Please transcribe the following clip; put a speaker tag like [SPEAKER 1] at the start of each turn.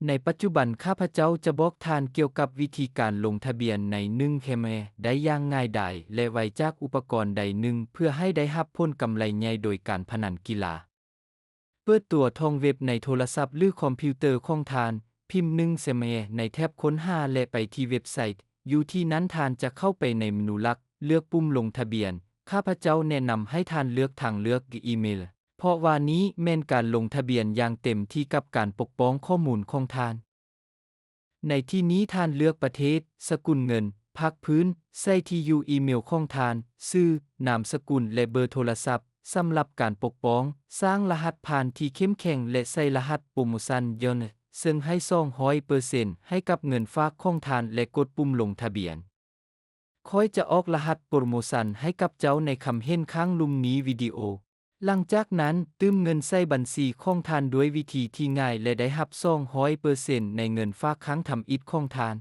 [SPEAKER 1] ในปัจจุบันข้าพเจ้าจะบอกท่านเกี่ยวกับวิธีการลงทะเบียนใน1เคมได้อย่างง่ายดายและไวจากอุปกรณ์ใดหนึ่งเพื่อให้ได้รับผลกำไรใหญ่โดยการพนันกีฬาเปิดตัวท่องเว็บในโทรศัพท์หรือคอมพิวเตอร์ของท่านพิมพ์1เคมในแท็บค้นหาและไปที่เว็บไซต์อยู่ที่นั้นท่านจะเข้าไปในเมนูหลักเลือกปุ่มลงทะเบียนข้าพเจ้าแนะนำให้ท่านเลือกทางเลือกอีเมลเพราะว่านี้แม่นการลงทะเบียนอย่างเต็มที่กับการปกป้องข้อมูลของท่านในที่นี้ท่านเลือกประเทศสกุลเงินภาคพื้นใส่ที่อยู่อีเมลของท่านชื่อนามสกุลและเบอร์โทรศัพท์สำหรับการปกป้องสร้างรหัสผ่านที่เข้มแข็งและใส่รหัสโปรโมชั่นย้อนซึ่งให้200%ให้กับเงินฝากของท่านและกดปุ่มลงทะเบียนค่อยจะออกรหัสโปรโมชั่นให้กับเจ้าในคำเห็นข้างลุ่มนี้วิดีโอหลังจากนั้นตื้มเงินใส่บัญชีของท่านด้วยวิธีที่ง่ายและได้รับ200%ในเงินฝากครั้งทำอิฐของท่าน